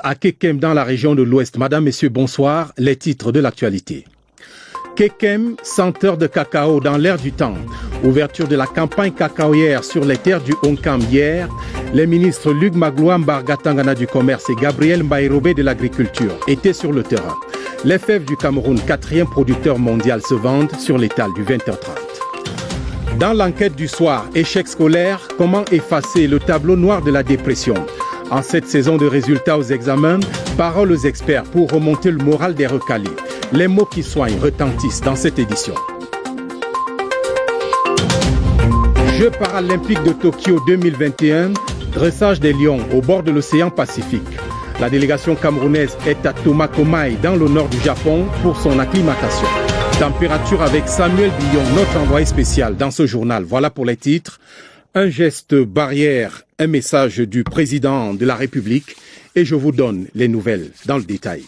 à Kekem dans la région de l'Ouest. Madame, Messieurs, bonsoir. Les titres de l'actualité. Kekem, senteur de cacao dans l'air du temps. Ouverture de la campagne cacaoyère sur les terres du Onkam hier. Les ministres Luc Magloire Mbarga Tangana du Commerce et Gabriel Mbairobe de l'Agriculture étaient sur le terrain. Les fèves du Cameroun, 4e producteur mondial, se vendent sur l'étal du 20h30. Dans l'enquête du soir, échec scolaire, comment effacer le tableau noir de la dépression? En cette saison de résultats aux examens, parole aux experts pour remonter le moral des recalés. Les mots qui soignent retentissent dans cette édition. Jeux paralympiques de Tokyo 2021, dressage des lions au bord de l'océan Pacifique. La délégation camerounaise est à Tomakomai dans le nord du Japon pour son acclimatation. Température avec Samuel Billon, notre envoyé spécial dans ce journal. Voilà pour les titres. Un geste barrière, un message du président de la République et je vous donne les nouvelles dans le détail.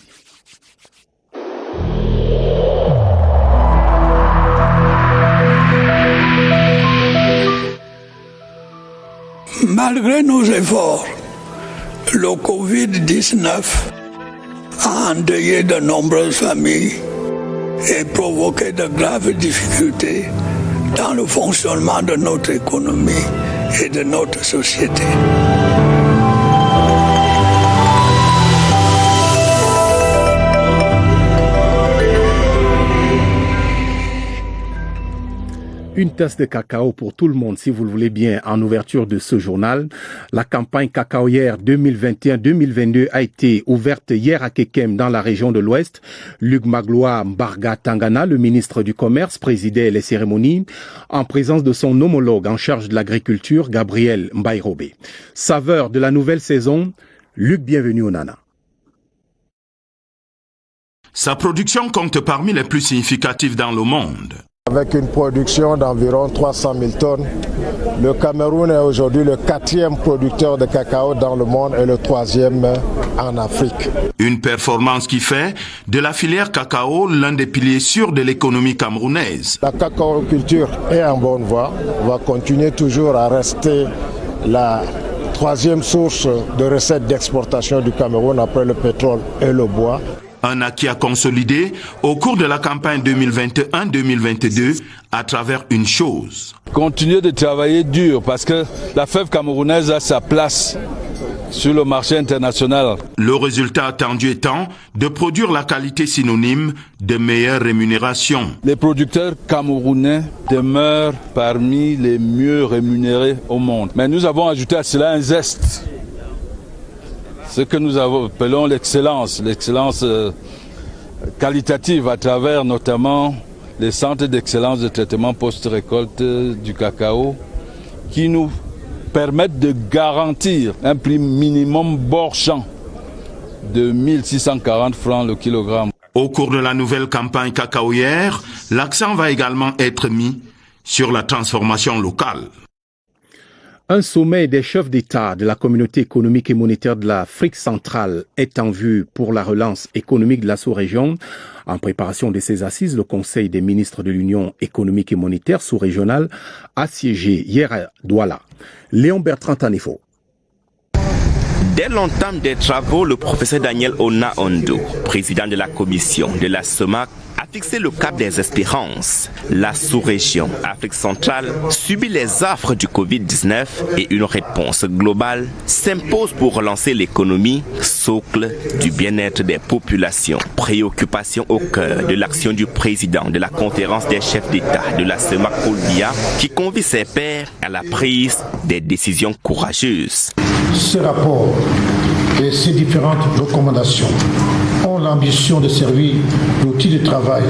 Malgré nos efforts, le Covid-19 a endeuillé de nombreuses familles et provoqué de graves difficultés dans le fonctionnement de notre économie et de notre société. Une tasse de cacao pour tout le monde, si vous le voulez bien, en ouverture de ce journal. La campagne cacaoyère 2021-2022 a été ouverte hier à Kekem, dans la région de l'Ouest. Luc Magloire Mbarga Tangana, le ministre du Commerce, présidait les cérémonies en présence de son homologue en charge de l'agriculture, Gabriel Mbairobe. Saveur de la nouvelle saison, Luc, bienvenue au Nana. Sa production compte parmi les plus significatives dans le monde. Avec une production d'environ 300 000 tonnes, le Cameroun est aujourd'hui le 4e producteur de cacao dans le monde et le 3e en Afrique. Une performance qui fait de la filière cacao l'un des piliers sûrs de l'économie camerounaise. La cacaoculture est en bonne voie, va continuer toujours à rester la 3e source de recettes d'exportation du Cameroun après le pétrole et le bois. Un acquis à consolider au cours de la campagne 2021-2022 à travers une chose. Continuer de travailler dur parce que la fève camerounaise a sa place sur le marché international. Le résultat attendu étant de produire la qualité synonyme de meilleure rémunération. Les producteurs camerounais demeurent parmi les mieux rémunérés au monde. Mais nous avons ajouté à cela un zeste. Ce que nous appelons l'excellence qualitative à travers notamment les centres d'excellence de traitement post-récolte du cacao qui nous permettent de garantir un prix minimum bord champ de 1640 francs le kilogramme. Au cours de la nouvelle campagne cacaoyère, l'accent va également être mis sur la transformation locale. Un sommet des chefs d'État de la communauté économique et monétaire de l'Afrique centrale est en vue pour la relance économique de la sous-région. En préparation de ces assises, le Conseil des ministres de l'Union économique et monétaire sous-régionale a siégé hier à Douala. Léon Bertrand Tanefo. Dès l'entame des travaux, le professeur Daniel Ona Ondo, président de la commission de la SEMAC, a fixé le cap des espérances. La sous-région Afrique centrale subit les affres du Covid-19 et une réponse globale s'impose pour relancer l'économie, socle du bien-être des populations. Préoccupation au cœur de l'action du président de la conférence des chefs d'État de la SEMAC Paul Biya, qui convie ses pairs à la prise des décisions courageuses. Ce rapport et ces différentes recommandations ont l'ambition de servir d'outil de travail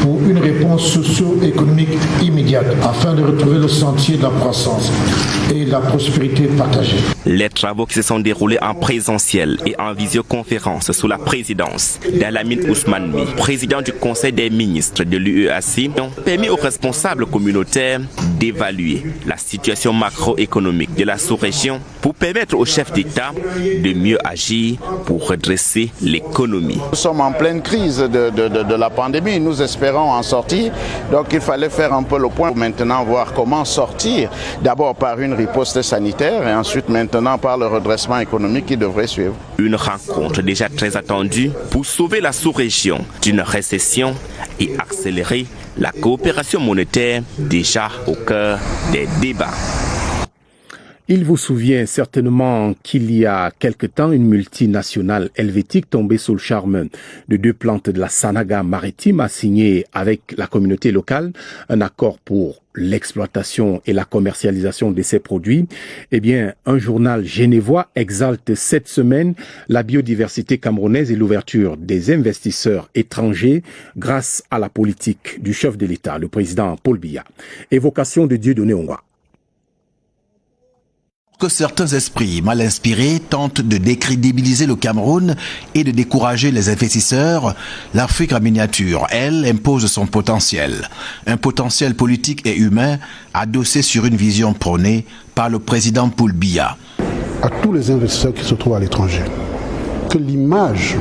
pour une réponse socio-économique immédiate afin de retrouver le sentier de la croissance et de la prospérité partagée. Les travaux qui se sont déroulés en présentiel et en visioconférence sous la présidence d'Alamine Ousmane Mi, président du Conseil des ministres de l'UEAC, ont permis aux responsables communautaires d'évaluer la situation macroéconomique de la sous-région pour permettre aux chefs d'État de mieux agir pour redresser l'économie. Nous sommes en pleine crise de la pandémie. Nous espérons en sortir. Donc il fallait faire un peu le point, maintenant voir comment sortir, d'abord par une riposte sanitaire et ensuite maintenant par le redressement économique qui devrait suivre. Une rencontre déjà très attendue pour sauver la sous-région d'une récession et accélérer la coopération monétaire déjà au cœur des débats. Il vous souvient certainement qu'il y a quelque temps, une multinationale helvétique tombée sous le charme de 2 plantes de la Sanaga maritime a signé avec la communauté locale un accord pour l'exploitation et la commercialisation de ces produits. Eh bien, un journal genevois exalte cette semaine la biodiversité camerounaise et l'ouverture des investisseurs étrangers grâce à la politique du chef de l'État, le président Paul Biya. Évocation de Dieudonné Ongwa. Que certains esprits mal inspirés tentent de décrédibiliser le Cameroun et de décourager les investisseurs, l'Afrique en miniature, elle, impose son potentiel. Un potentiel politique et humain adossé sur une vision prônée par le président Paul Biya. À tous les investisseurs qui se trouvent à l'étranger, que l'image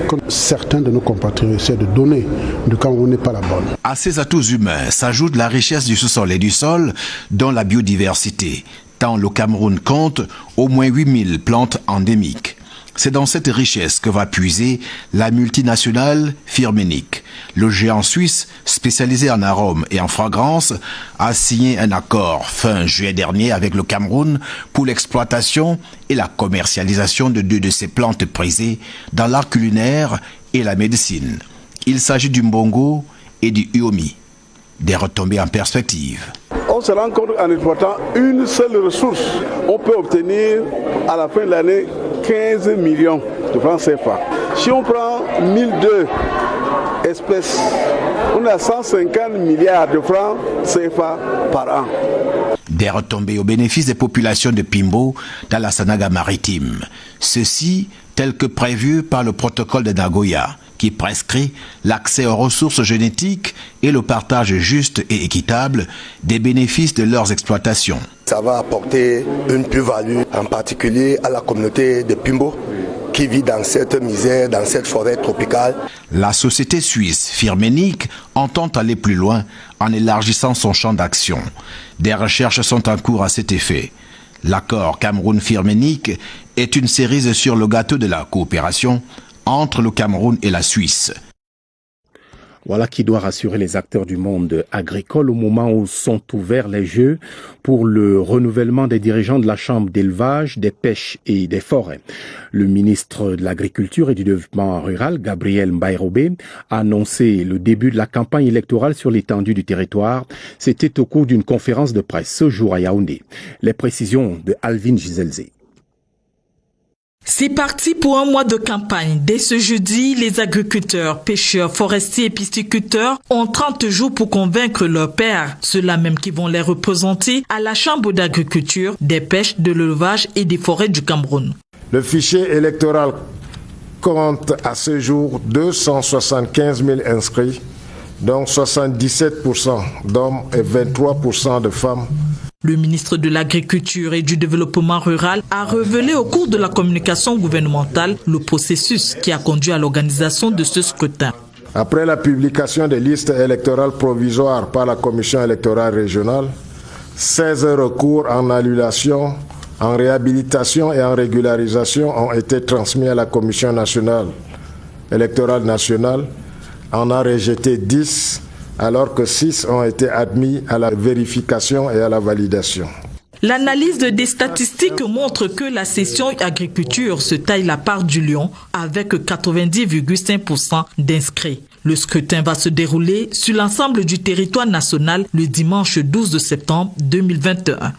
que certains de nos compatriotes essaient de donner du Cameroun n'est pas la bonne. À ces atouts humains s'ajoute la richesse du sous-sol et du sol, dont la biodiversité. Tant le Cameroun compte au moins 8000 plantes endémiques. C'est dans cette richesse que va puiser la multinationale Firmenich. Le géant suisse, spécialisé en arômes et en fragrances, a signé un accord fin juillet dernier avec le Cameroun pour l'exploitation et la commercialisation de 2 de ces plantes prisées dans l'art culinaire et la médecine. Il s'agit du mbongo et du uomi. Des retombées en perspective. On se rend compte qu'en exploitant une seule ressource, on peut obtenir à la fin de l'année 15 millions de francs CFA. Si on prend 1002 espèces, on a 150 milliards de francs CFA par an. Des retombées au bénéfice des populations de Pimbo dans la Sanaga maritime. Ceci, tel que prévu par le protocole de Nagoya, qui prescrit l'accès aux ressources génétiques et le partage juste et équitable des bénéfices de leurs exploitations. Ça va apporter une plus-value, en particulier à la communauté de Pimbo, qui vit dans cette misère, dans cette forêt tropicale. La société suisse Firmenich entend aller plus loin en élargissant son champ d'action. Des recherches sont en cours à cet effet. L'accord Cameroun-Firmenich est une cerise sur le gâteau de la coopération entre le Cameroun et la Suisse. Voilà qui doit rassurer les acteurs du monde agricole au moment où sont ouverts les jeux pour le renouvellement des dirigeants de la Chambre d'élevage, des pêches et des forêts. Le ministre de l'Agriculture et du Développement rural, Gabriel Mbairobe, a annoncé le début de la campagne électorale sur l'étendue du territoire. C'était au cours d'une conférence de presse ce jour à Yaoundé. Les précisions de Alvin Giselze. C'est parti pour un mois de campagne. Dès ce jeudi, les agriculteurs, pêcheurs, forestiers et pisciculteurs ont 30 jours pour convaincre leurs pairs, ceux-là même qui vont les représenter à la Chambre d'agriculture, des pêches, de l'élevage et des forêts du Cameroun. Le fichier électoral compte à ce jour 275 000 inscrits, dont 77% d'hommes et 23% de femmes. Le ministre de l'Agriculture et du Développement rural a révélé au cours de la communication gouvernementale le processus qui a conduit à l'organisation de ce scrutin. Après la publication des listes électorales provisoires par la Commission électorale régionale, 16 recours en annulation, en réhabilitation et en régularisation ont été transmis à la Commission nationale électorale nationale. On a rejeté 10, alors que 6 ont été admis à la vérification et à la validation. L'analyse des statistiques montre que la session agriculture se taille la part du lion avec 90,5% d'inscrits. Le scrutin va se dérouler sur l'ensemble du territoire national le dimanche 12 septembre 2021.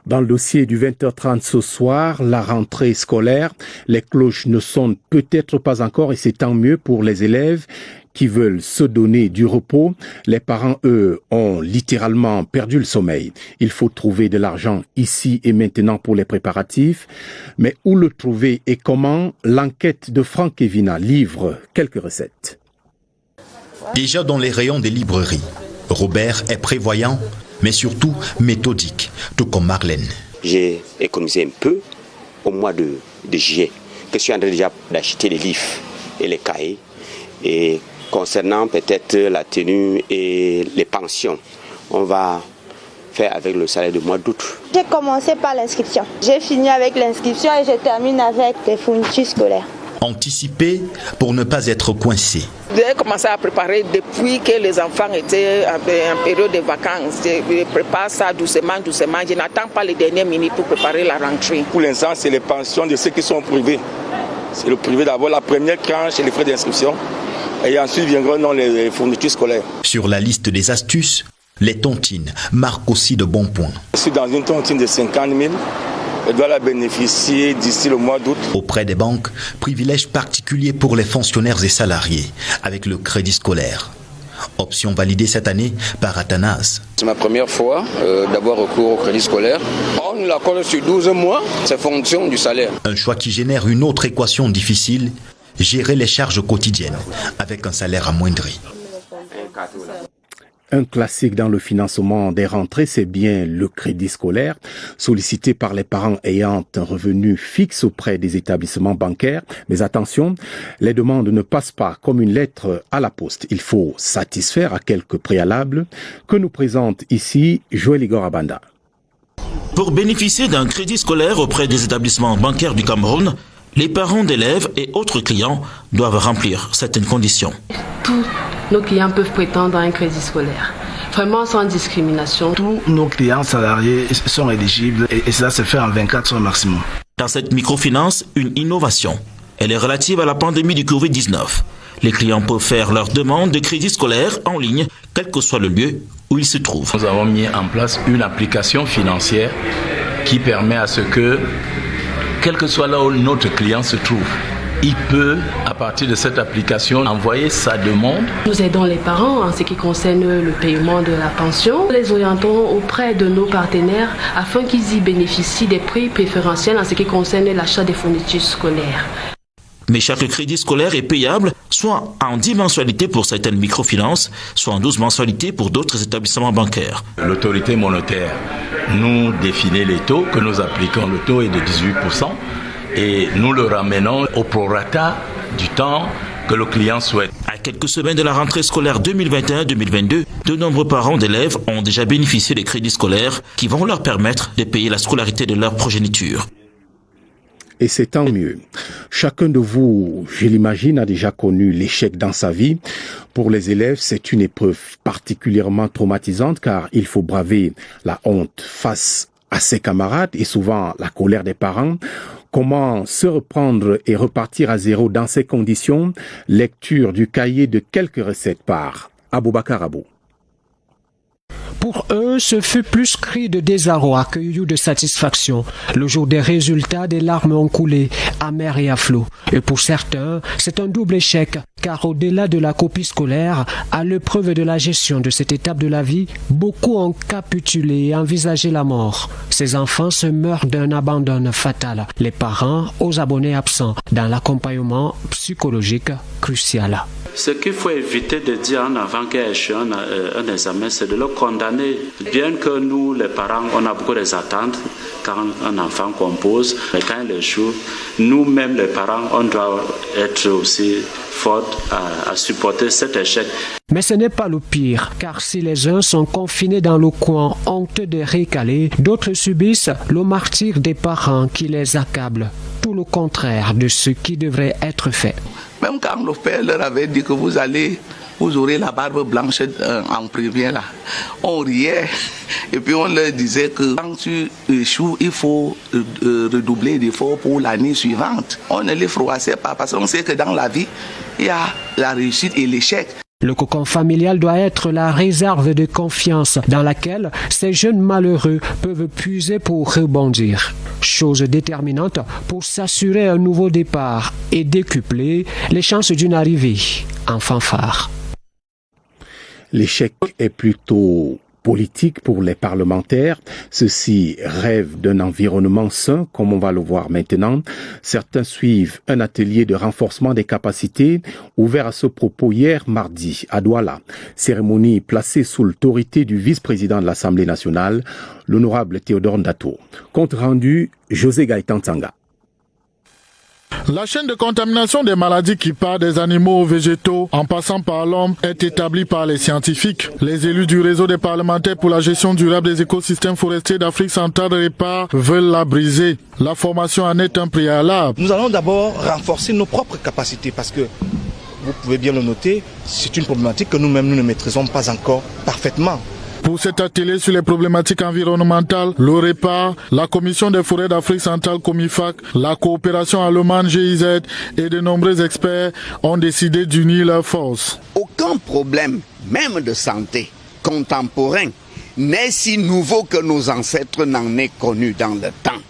Dans le dossier du 20h30 ce soir, la rentrée scolaire, les cloches ne sonnent peut-être pas encore et c'est tant mieux pour les élèves qui veulent se donner du repos. Les parents, eux, ont littéralement perdu le sommeil. Il faut trouver de l'argent ici et maintenant pour les préparatifs. Mais où le trouver et comment? L'enquête de Franck Evina livre quelques recettes. Déjà dans les rayons des librairies, Robert est prévoyant, mais surtout méthodique, tout comme Marlène. J'ai économisé un peu au mois de juillet, que je suis en train déjà d'acheter les livres et les cahiers. Et Concernant peut-être la tenue et les pensions, on va faire avec le salaire du mois d'août. J'ai commencé par l'inscription. J'ai fini avec l'inscription et je termine avec les fournitures scolaires. Anticiper pour ne pas être coincé. J'ai commencé à préparer depuis que les enfants étaient en période de vacances. Je prépare ça doucement. Je n'attends pas les dernières minutes pour préparer la rentrée. Pour l'instant, c'est les pensions de ceux qui sont privés. C'est le privé d'abord, la première tranche et les frais d'inscription. Et ensuite viendront les fournitures scolaires. Sur la liste des astuces, les tontines marquent aussi de bons points. Je suis dans une tontine de 50 000. Elle doit la bénéficier d'ici le mois d'août. Auprès des banques, privilège particulier pour les fonctionnaires et salariés avec le crédit scolaire. Option validée cette année par Athanase. C'est ma première fois d'avoir recours au crédit scolaire. On nous l'accorde sur 12 mois, c'est fonction du salaire. Un choix qui génère une autre équation difficile, gérer les charges quotidiennes avec un salaire amoindri. Un classique dans le financement des rentrées, c'est bien le crédit scolaire, sollicité par les parents ayant un revenu fixe auprès des établissements bancaires. Mais attention, les demandes ne passent pas comme une lettre à la poste. Il faut satisfaire à quelques préalables que nous présente ici Joël Igor Abanda. Pour bénéficier d'un crédit scolaire auprès des établissements bancaires du Cameroun, les parents d'élèves et autres clients doivent remplir certaines conditions. Tous nos clients peuvent prétendre à un crédit scolaire, vraiment sans discrimination. Tous nos clients salariés sont éligibles et cela se fait en 24 heures maximum. Dans cette microfinance, une innovation. Elle est relative à la pandémie du Covid-19. Les clients peuvent faire leur demande de crédit scolaire en ligne, quel que soit le lieu où ils se trouvent. Nous avons mis en place une application financière qui permet à ce que, quel que soit là où notre client se trouve, il peut, à partir de cette application, envoyer sa demande. Nous aidons les parents en ce qui concerne le paiement de la pension. Nous les orientons auprès de nos partenaires afin qu'ils y bénéficient des prix préférentiels en ce qui concerne l'achat des fournitures scolaires. Mais chaque crédit scolaire est payable soit en 10 mensualités pour certaines microfinances, soit en 12 mensualités pour d'autres établissements bancaires. L'autorité monétaire nous définit les taux que nous appliquons. Le taux est de 18%. Et nous le ramenons au prorata du temps que le client souhaite. À quelques semaines de la rentrée scolaire 2021-2022, de nombreux parents d'élèves ont déjà bénéficié des crédits scolaires qui vont leur permettre de payer la scolarité de leur progéniture. Et c'est tant mieux. Chacun de vous, je l'imagine, a déjà connu l'échec dans sa vie. Pour les élèves, c'est une épreuve particulièrement traumatisante car il faut braver la honte face à ses camarades et souvent la colère des parents. Comment se reprendre et repartir à zéro dans ces conditions? Lecture du cahier de quelques recettes par Aboubakar Abou. Pour eux, ce fut plus cri de désarroi que eu de satisfaction. Le jour des résultats, des larmes ont coulé, amères et à flots. Et pour certains, c'est un double échec, car au-delà de la copie scolaire, à l'épreuve de la gestion de cette étape de la vie, beaucoup ont capitulé et envisagé la mort. Ces enfants se meurent d'un abandon fatal. Les parents aux abonnés absents dans l'accompagnement psychologique crucial. Ce qu'il faut éviter de dire en avant qu'il y a échoué un examen, c'est de le condamner. Bien que nous, les parents, on a beaucoup d'attentes quand un enfant compose, mais quand il échoue, nous-mêmes, les parents, on doit être aussi forts à supporter cet échec. Mais ce n'est pas le pire, car si les uns sont confinés dans le coin honteux de récaler, d'autres subissent le martyre des parents qui les accablent. Tout le contraire de ce qui devrait être fait. Même quand le père leur avait dit que vous aurez la barbe blanche en premier là, on riait et puis on leur disait que quand tu échoues, il faut redoubler d'efforts pour l'année suivante. On ne les froissait pas parce qu'on sait que dans la vie, il y a la réussite et l'échec. Le cocon familial doit être la réserve de confiance dans laquelle ces jeunes malheureux peuvent puiser pour rebondir. Chose déterminante pour s'assurer un nouveau départ et décupler les chances d'une arrivée en fanfare. L'échec est plutôt politique pour les parlementaires. Ceux-ci rêvent d'un environnement sain, comme on va le voir maintenant. Certains suivent un atelier de renforcement des capacités ouvert à ce propos hier mardi à Douala. Cérémonie placée sous l'autorité du vice-président de l'Assemblée nationale, l'honorable Théodore Ndato. Compte rendu, José Gaëtan Tsanga. La chaîne de contamination des maladies qui part des animaux aux végétaux en passant par l'homme est établie par les scientifiques. Les élus du réseau des parlementaires pour la gestion durable des écosystèmes forestiers d'Afrique centrale REPA veulent la briser. La formation en est un préalable. Nous allons d'abord renforcer nos propres capacités parce que, vous pouvez bien le noter, c'est une problématique que nous-mêmes nous ne maîtrisons pas encore parfaitement. Pour cet atelier sur les problématiques environnementales, l'OREPA, la Commission des forêts d'Afrique centrale Comifac, la coopération allemande GIZ et de nombreux experts ont décidé d'unir leurs forces. Aucun problème, même de santé contemporain, n'est si nouveau que nos ancêtres n'en aient connu dans le temps.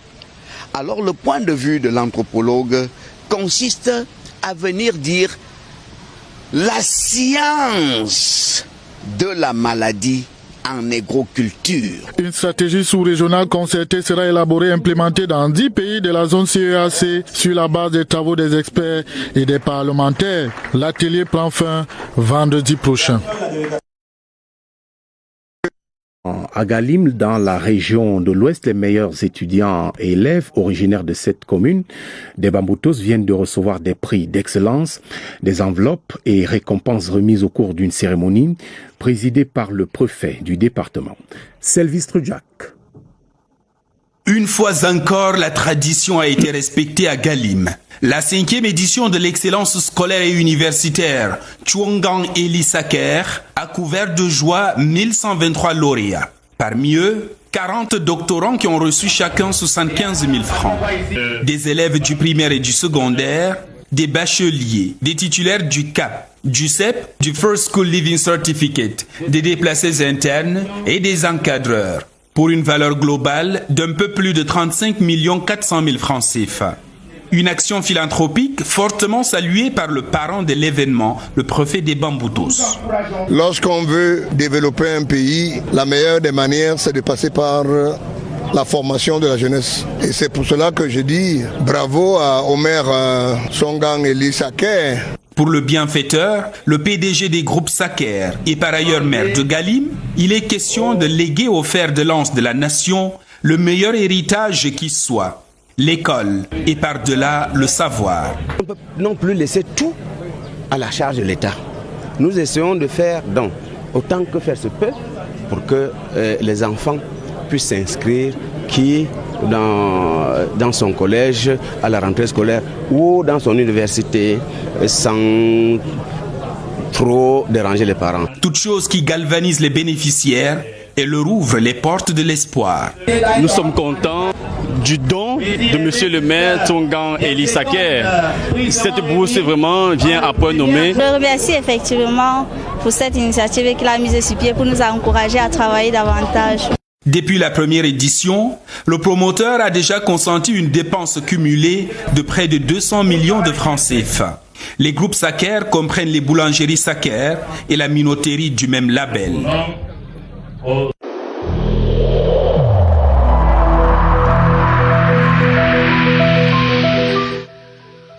Alors le point de vue de l'anthropologue consiste à venir dire la science de la maladie en agroculture. Une stratégie sous-régionale concertée sera élaborée et implémentée dans 10 pays de la zone CEAC sur la base des travaux des experts et des parlementaires. L'atelier prend fin vendredi prochain. À Galim, dans la région de l'Ouest, les meilleurs étudiants et élèves originaires de cette commune des Bamboutos viennent de recevoir des prix d'excellence, des enveloppes et récompenses remises au cours d'une cérémonie présidée par le préfet du département. Sylvestre Jack. Une fois encore, la tradition a été respectée à Galim. La 5e édition de l'excellence scolaire et universitaire Chouangang Eli Saker a couvert de joie 1123 lauréats. Parmi eux, 40 doctorants qui ont reçu chacun 75 000 francs. Des élèves du primaire et du secondaire, des bacheliers, des titulaires du CAP, du CEP, du First School Living Certificate, des déplacés internes et des encadreurs, pour une valeur globale d'un peu plus de 35 400 000 francs CFA. Une action philanthropique fortement saluée par le parent de l'événement, le préfet des Bamboutos. Lorsqu'on veut développer un pays, la meilleure des manières, c'est de passer par la formation de la jeunesse. Et c'est pour cela que je dis bravo à Omer Songang Eli Saker. Pour le bienfaiteur, le PDG des groupes Saker et par ailleurs maire de Galim, il est question de léguer au fer de lance de la nation le meilleur héritage qui soit. L'école et par-delà le savoir. On ne peut non plus laisser tout à la charge de l'État. Nous essayons de faire donc autant que faire se peut pour que les enfants puissent s'inscrire dans son collège à la rentrée scolaire ou dans son université sans trop déranger les parents. Toute chose qui galvanise les bénéficiaires et leur ouvre les portes de l'espoir. Nous sommes contents du don de monsieur le maire Tongan Eli Saker. Cette bourse vraiment vient à point nommé. Je le remercie effectivement pour cette initiative qu'il a mise sur pied pour nous encourager à travailler davantage. Depuis la première édition, le promoteur a déjà consenti une dépense cumulée de près de 200 millions de francs CFA. Les groupes Saker comprennent les boulangeries Saker et la minoterie du même label.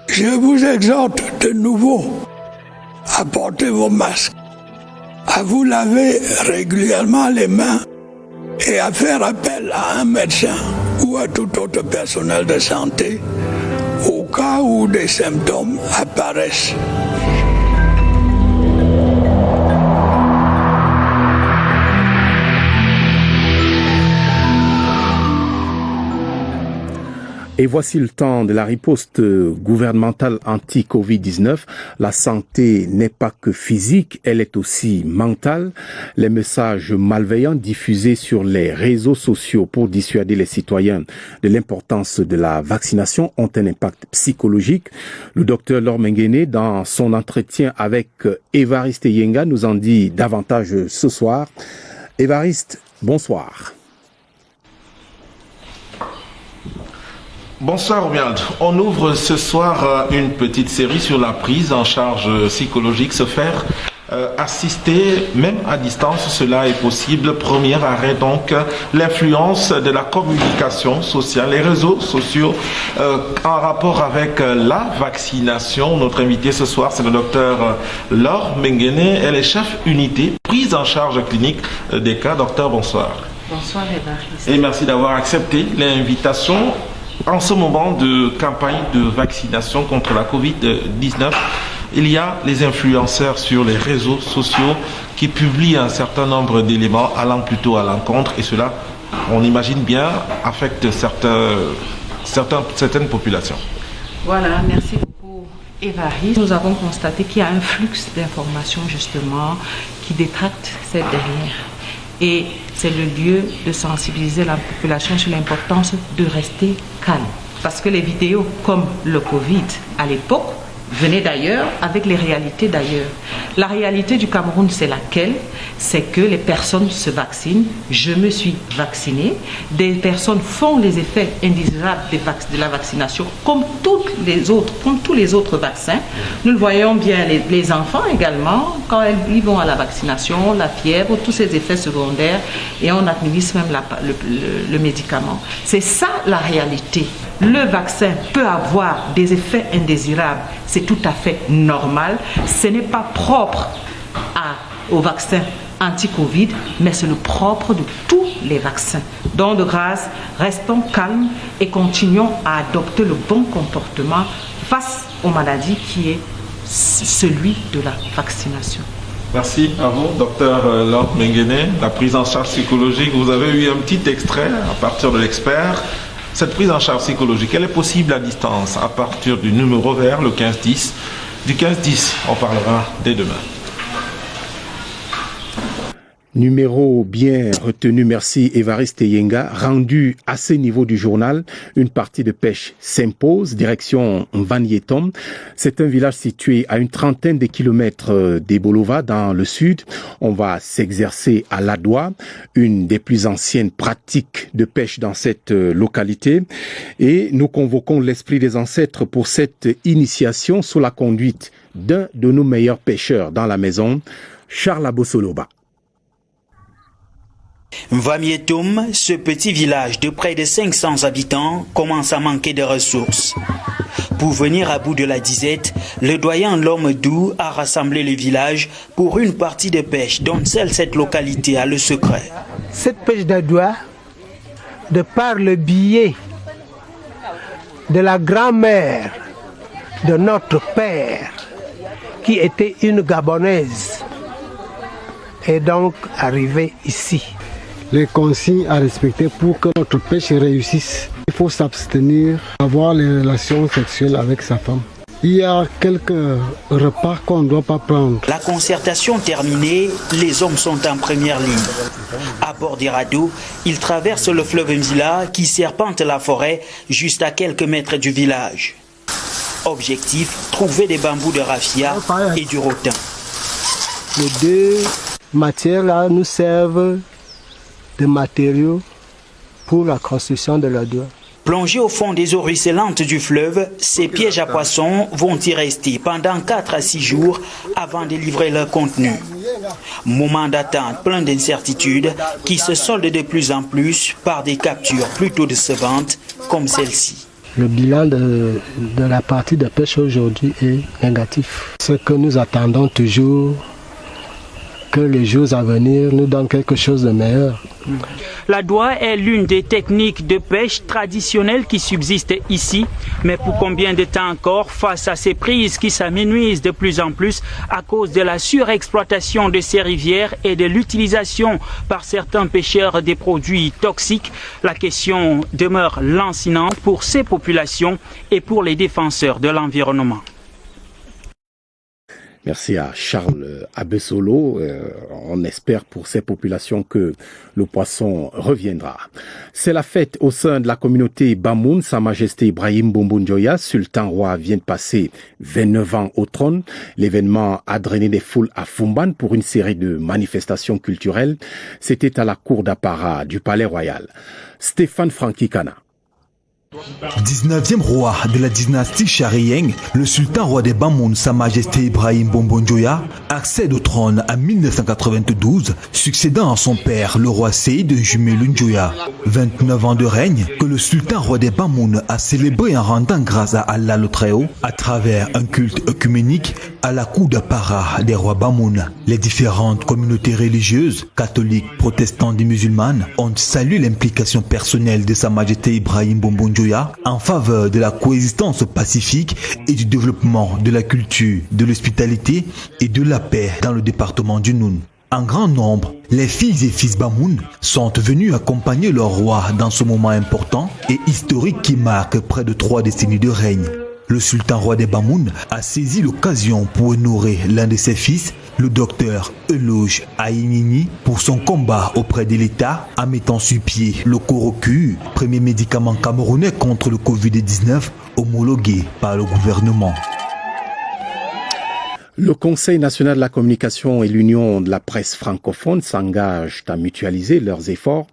Je vous exhorte de nouveau à porter vos masques, à vous laver régulièrement les mains et à faire appel à un médecin ou à tout autre personnel de santé au cas où des symptômes apparaissent. Et voici le temps de la riposte gouvernementale anti-Covid-19. La santé n'est pas que physique, elle est aussi mentale. Les messages malveillants diffusés sur les réseaux sociaux pour dissuader les citoyens de l'importance de la vaccination ont un impact psychologique. Le docteur Laure Menguene, dans son entretien avec Évariste Yenga, nous en dit davantage ce soir. Évariste, bonsoir. Bonsoir Obiald. On ouvre ce soir une petite série sur la prise en charge psychologique, se faire assister même à distance, cela est possible. Premier arrêt donc, l'influence de la communication sociale, les réseaux sociaux en rapport avec la vaccination. Notre invité ce soir, c'est le docteur Laure Menguene, elle est chef unité prise en charge clinique des cas. Docteur, bonsoir. Bonsoir Évariste. Et merci d'avoir accepté l'invitation. En ce moment de campagne de vaccination contre la Covid-19, il y a les influenceurs sur les réseaux sociaux qui publient un certain nombre d'éléments allant plutôt à l'encontre, et cela, on imagine bien, affecte certaines populations. Voilà, merci beaucoup Évariste. Nous avons constaté qu'il y a un flux d'informations justement qui détracte cette dernière. Et c'est le lieu de sensibiliser la population sur l'importance de rester calme. Parce que les vidéos comme le Covid à l'époque venaient d'ailleurs avec les réalités d'ailleurs. La réalité du Cameroun, c'est laquelle? C'est que les personnes se vaccinent. Je me suis vacciné. Des personnes font les effets indésirables de la vaccination comme tous les autres vaccins. Nous le voyons bien, les enfants également, quand ils vont à la vaccination, la fièvre, tous ces effets secondaires, et on administre même le médicament. C'est ça la réalité. Le vaccin peut avoir des effets indésirables. C'est tout à fait normal. Ce n'est pas propre au vaccin anti-Covid, mais c'est le propre de tous les vaccins. Donc de grâce, restons calmes et continuons à adopter le bon comportement face aux maladies qui est celui de la vaccination. Merci à vous, docteur Lord Menguene. La prise en charge psychologique, vous avez eu un petit extrait à partir de l'expert. Cette prise en charge psychologique, elle est possible à distance à partir du numéro vert, le 1510. Du 1510, on parlera dès demain. Numéro bien retenu, merci Évariste Yenga. Rendu à ce niveau du journal, une partie de pêche s'impose, direction Mvanyétom. C'est un village situé à une trentaine de kilomètres d'Ebolova dans le sud. On va s'exercer à l'Adoua, une des plus anciennes pratiques de pêche dans cette localité. Et nous convoquons l'esprit des ancêtres pour cette initiation sous la conduite d'un de nos meilleurs pêcheurs dans la maison, Charles Abosoloba. Mvanyétom, ce petit village de près de 500 habitants, commence à manquer de ressources. Pour venir à bout de la disette, le doyen Lomedou a rassemblé le village pour une partie de pêche dont seule cette localité a le secret. Cette pêche d'Adoua, de par le biais de la grand-mère de notre père, qui était une Gabonaise, est donc arrivée ici. Les consignes à respecter pour que notre pêche réussisse. Il faut s'abstenir, avoir les relations sexuelles avec sa femme. Il y a quelques repas qu'on ne doit pas prendre. La concertation terminée, les hommes sont en première ligne. À bord des radeaux, ils traversent le fleuve Mzila qui serpente la forêt juste à quelques mètres du village. Objectif, trouver des bambous de raffia et du rotin. Les deux matières-là nous servent de matériaux pour la construction de l'Adoua. Plongés au fond des eaux ruisselantes du fleuve, ces pièges à poissons vont y rester pendant 4 à 6 jours avant de livrer leur contenu. Moment d'attente plein d'incertitudes qui se soldent de plus en plus par des captures plutôt décevantes comme celle-ci. Le bilan de la partie de pêche aujourd'hui est négatif. Ce que nous attendons toujours, que les jours à venir nous donnent quelque chose de meilleur. L'Adoua est l'une des techniques de pêche traditionnelles qui subsistent ici, mais pour combien de temps encore face à ces prises qui s'amenuisent de plus en plus à cause de la surexploitation de ces rivières et de l'utilisation par certains pêcheurs des produits toxiques, la question demeure lancinante pour ces populations et pour les défenseurs de l'environnement. Merci à Charles Abesolo. On espère pour ces populations que le poisson reviendra. C'est la fête au sein de la communauté Bamoun. Sa Majesté Ibrahim Bombon-Dioya, sultan roi, vient de passer 29 ans au trône. L'événement a drainé des foules à Fumban pour une série de manifestations culturelles. C'était à la cour d'apparat du Palais Royal. Stéphane Frankikana. 19e roi de la dynastie Chariyeng, le sultan roi des Bamoun, Sa Majesté Ibrahim Bombon-Dioya, accède au trône en 1992, succédant à son père, le roi Seyd Jumelu Njoya. 29 ans de règne que le sultan roi des Bamoun a célébré en rendant grâce à Allah le Très-Haut à travers un culte œcuménique à la cour d'apparat des rois Bamoun. Les différentes communautés religieuses, catholiques, protestantes et musulmanes, ont salué l'implication personnelle de Sa Majesté Ibrahim Bombon-Dioya Bombonjoya en faveur de la coexistence pacifique et du développement de la culture, de l'hospitalité et de la paix dans le département du Noun. En grand nombre, les filles et fils Bamoun sont venus accompagner leur roi dans ce moment important et historique qui marque près de 3 décennies de règne. Le sultan roi des Bamoun a saisi l'occasion pour honorer l'un de ses fils, le docteur Eloge Aïnini, pour son combat auprès de l'État en mettant sur pied le Koroku, premier médicament camerounais contre le Covid-19 homologué par le gouvernement. Le Conseil national de la communication et l'Union de la presse francophone s'engagent à mutualiser leurs efforts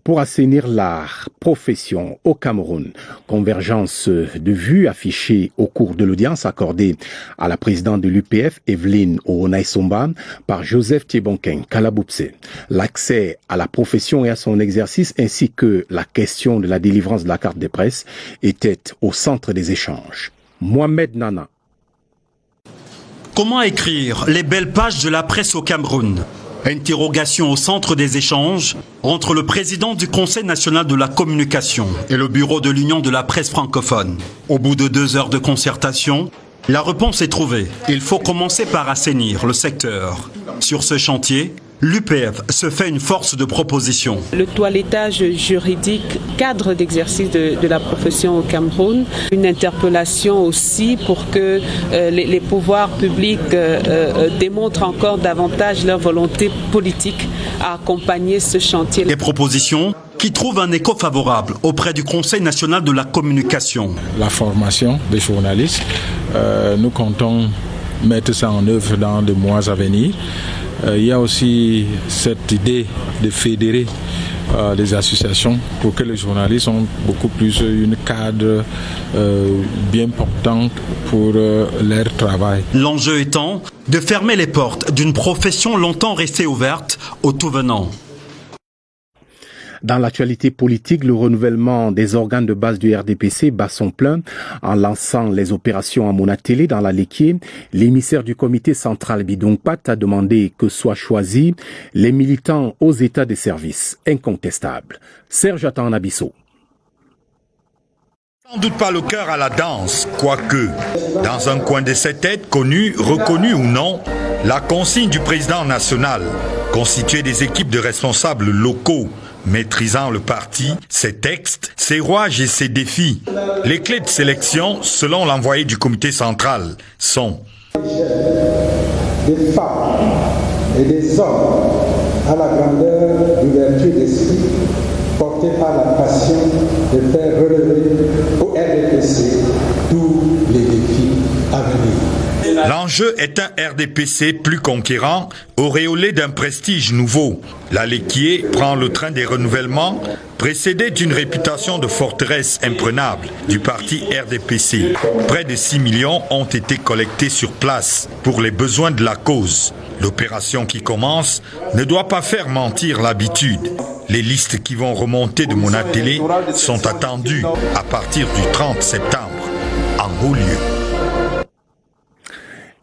pour assainir la profession au Cameroun. Convergence de vues affichée au cours de l'audience accordée à la présidente de l'UPF, Evelyne Onaïsomba, par Joseph Thiebonken Kalaboupse. L'accès à la profession et à son exercice ainsi que la question de la délivrance de la carte de presse étaient au centre des échanges. Mohamed Nana. Comment écrire les belles pages de la presse au Cameroun? Interrogation au centre des échanges entre le président du Conseil national de la communication et le bureau de l'Union de la presse francophone. Au bout de 2 heures de concertation, la réponse est trouvée. Il faut commencer par assainir le secteur. Sur ce chantier, l'UPF se fait une force de proposition. Le toilettage juridique, cadre d'exercice de la profession au Cameroun, une interpellation aussi pour que les pouvoirs publics démontrent encore davantage leur volonté politique à accompagner ce chantier. Des propositions qui trouvent un écho favorable auprès du Conseil national de la communication. La formation des journalistes, nous comptons mettre ça en œuvre dans les mois à venir. Il y a aussi cette idée de fédérer les associations pour que les journalistes ont beaucoup plus une cadre bien portante pour leur travail. L'enjeu étant de fermer les portes d'une profession longtemps restée ouverte aux tout venants. Dans l'actualité politique, le renouvellement des organes de base du RDPC bat son plein en lançant les opérations à Monatélé dans la Léquier. L'émissaire du comité central Bidongpat a demandé que soient choisis les militants aux états de service incontestables. Serge Atanabisso. Sans doute pas le cœur à la danse, quoique, dans un coin de cette tête, connu, reconnu ou non, la consigne du président national, constituée des équipes de responsables locaux, maîtrisant le parti, ses textes, ses rouages et ses défis. Les clés de sélection, selon l'envoyé du comité central, sont des femmes et des hommes à la grandeur du vertu d'esprit, portés par la passion de faire relever au RDPC tous les défis à venir. L'enjeu est un RDPC plus conquérant, auréolé d'un prestige nouveau. La Léquier prend le train des renouvellements, précédé d'une réputation de forteresse imprenable du parti RDPC. Près de 6 millions ont été collectés sur place pour les besoins de la cause. L'opération qui commence ne doit pas faire mentir l'habitude. Les listes qui vont remonter de Monatélé sont attendues à partir du 30 septembre, en haut lieu.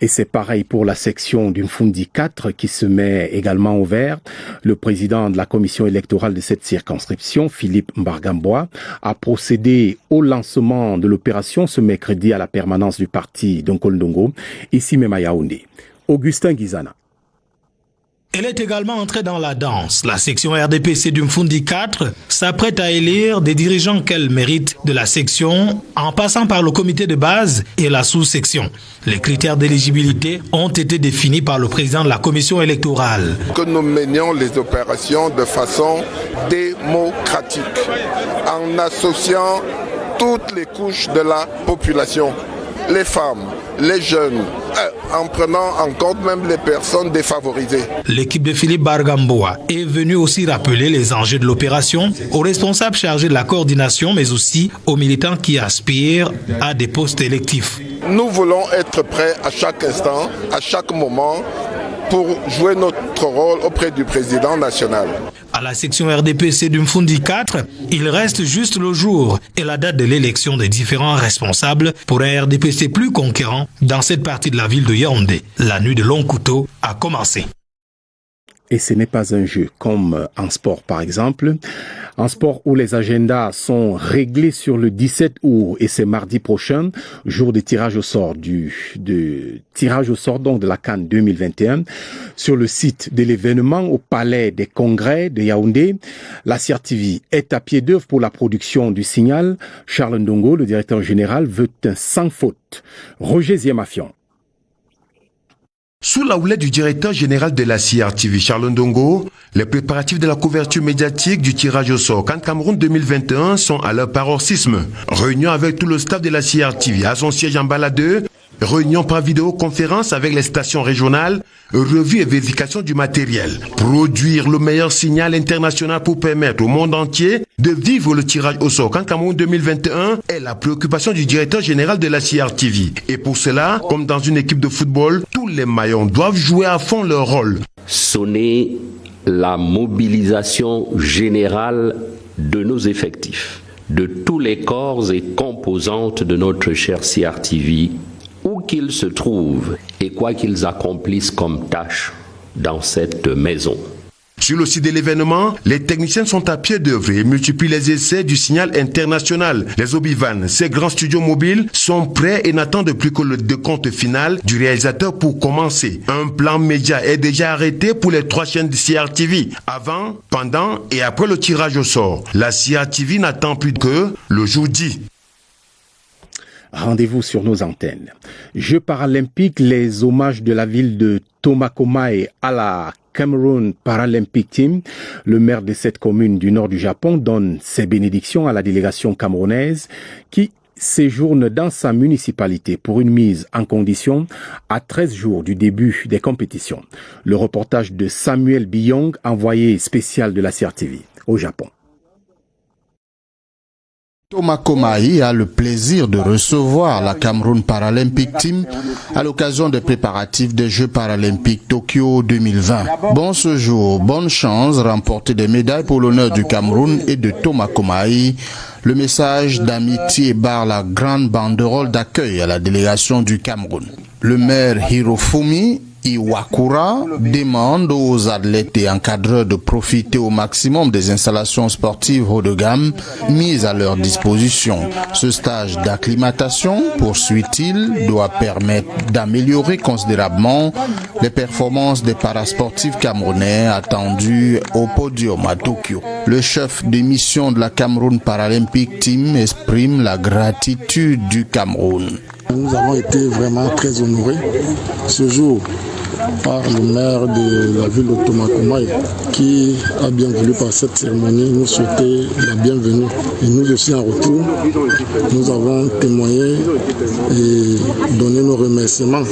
Et c'est pareil pour la section du Mfundi 4 qui se met également au vert. Le président de la commission électorale de cette circonscription, Philippe Mbargamboa, a procédé au lancement de l'opération ce mercredi à la permanence du parti d'Onkolndongo, ici même à Yaoundé. Augustin Guizana. Elle est également entrée dans la danse. La section RDPC du Mfundi 4 s'apprête à élire des dirigeants qu'elle mérite de la section en passant par le comité de base et la sous-section. Les critères d'éligibilité ont été définis par le président de la commission électorale. Que nous menions les opérations de façon démocratique en associant toutes les couches de la population, les femmes, les jeunes, en prenant en compte même les personnes défavorisées. L'équipe de Philippe Mbargamboa est venue aussi rappeler les enjeux de l'opération aux responsables chargés de la coordination, mais aussi aux militants qui aspirent à des postes électifs. Nous voulons être prêts à chaque instant, à chaque moment, pour jouer notre rôle auprès du président national. À la section RDPC du Mfundi 4, il reste juste le jour et la date de l'élection des différents responsables pour un RDPC plus conquérant dans cette partie de la ville de Yaoundé. La nuit de long couteau a commencé. Et ce n'est pas un jeu comme en sport par exemple. En sport où les agendas sont réglés sur le 17 août et c'est mardi prochain, jour de tirage au sort donc de la CAN 2021. Sur le site de l'événement au Palais des Congrès de Yaoundé, la CRTV est à pied d'œuvre pour la production du signal. Charles Ndongo, le directeur général, veut un sans faute. Roger Ziemafian. Sous la houlette du directeur général de la CRTV, Charles Ndongo, les préparatifs de la couverture médiatique du tirage au sort CAN Cameroun 2021 sont à leur paroxysme. Réunion avec tout le staff de la CRTV à son siège en Baladeux, réunion par vidéoconférence avec les stations régionales, revue et vérification du matériel. Produire le meilleur signal international pour permettre au monde entier de vivre le tirage au sort CAN Cameroun 2021 est la préoccupation du directeur général de la CRTV. Et pour cela, comme dans une équipe de football, tous les maillons doivent jouer à fond leur rôle. Sonner la mobilisation générale de nos effectifs, de tous les corps et composantes de notre chère CRTV, où qu'ils se trouvent et quoi qu'ils accomplissent comme tâche dans cette maison. Sur le site de l'événement, les techniciens sont à pied d'œuvre et multiplient les essais du signal international. Les Obivan, ces grands studios mobiles, sont prêts et n'attendent plus que le décompte final du réalisateur pour commencer. Un plan média est déjà arrêté pour les 3 chaînes de CRTV, avant, pendant et après le tirage au sort. La CRTV n'attend plus que le jour dit. Rendez-vous sur nos antennes. Jeux paralympiques, les hommages de la ville de Tomakomai à la Cameroon Paralympic Team. Le maire de cette commune du nord du Japon donne ses bénédictions à la délégation camerounaise qui séjourne dans sa municipalité pour une mise en condition à 13 jours du début des compétitions. Le reportage de Samuel Biyong, envoyé spécial de la CRTV au Japon. Tomakomai a le plaisir de recevoir la Cameroon Paralympic Team à l'occasion des préparatifs des Jeux paralympiques Tokyo 2020. Bon séjour, bonne chance, remporter des médailles pour l'honneur du Cameroun et de Tomakomai. Le message d'amitié barre la grande banderole d'accueil à la délégation du Cameroun. Le maire Hirofumi Iwakura demande aux athlètes et encadreurs de profiter au maximum des installations sportives haut de gamme mises à leur disposition. Ce stage d'acclimatation, poursuit-il, doit permettre d'améliorer considérablement les performances des parasportifs camerounais attendus au podium à Tokyo. Le chef de mission de la Cameroon Paralympic Team exprime la gratitude du Cameroun. Nous avons été vraiment très honorés ce jour par le maire de la ville de Tomakomai qui a bien voulu par cette cérémonie nous souhaiter la bienvenue. Et nous aussi en retour, nous avons témoigné et donné nos remerciements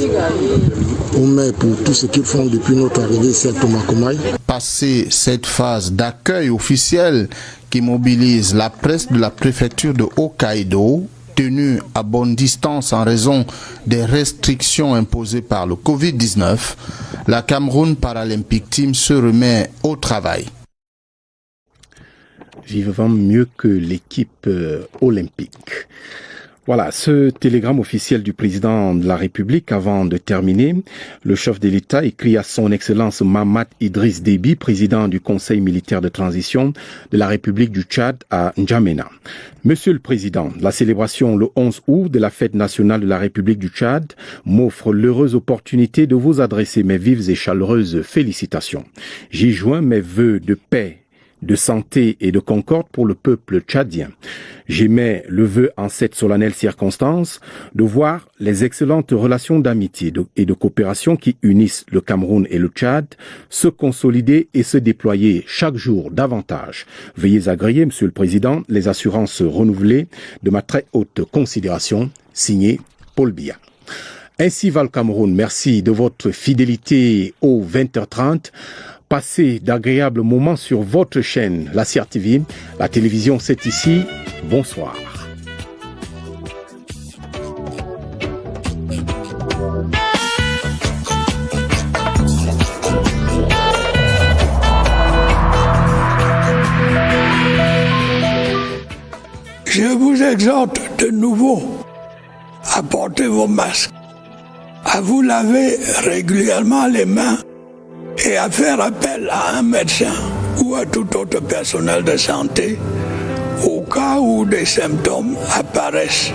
au maire pour tout ce qu'ils font depuis notre arrivée ici à Tomakomai. Passé cette phase d'accueil officiel qui mobilise la presse de la préfecture de Hokkaido, tenue à bonne distance en raison des restrictions imposées par le Covid-19, la Cameroon Paralympic Team se remet au travail. Vivant mieux que l'équipe olympique. Voilà, ce télégramme officiel du président de la République. Avant de terminer, le chef de l'État écrit à son Excellence Mahamat Idriss Déby, président du Conseil militaire de transition de la République du Tchad à N'Djamena. Monsieur le Président, la célébration le 11 août de la fête nationale de la République du Tchad m'offre l'heureuse opportunité de vous adresser mes vives et chaleureuses félicitations. J'y joins mes vœux de paix, de santé et de concorde pour le peuple tchadien. J'émets le vœu en cette solennelle circonstance de voir les excellentes relations d'amitié et de coopération qui unissent le Cameroun et le Tchad se consolider et se déployer chaque jour davantage. Veuillez agréer, Monsieur le Président, les assurances renouvelées de ma très haute considération, signé Paul Biya. Ainsi va le Cameroun. Merci de votre fidélité aux 20h30. Passez d'agréables moments sur votre chaîne, la CRTV. La télévision, c'est ici. Bonsoir. Je vous exhorte de nouveau à porter vos masques, à vous laver régulièrement les mains et à faire appel à un médecin ou à tout autre personnel de santé au cas où des symptômes apparaissent.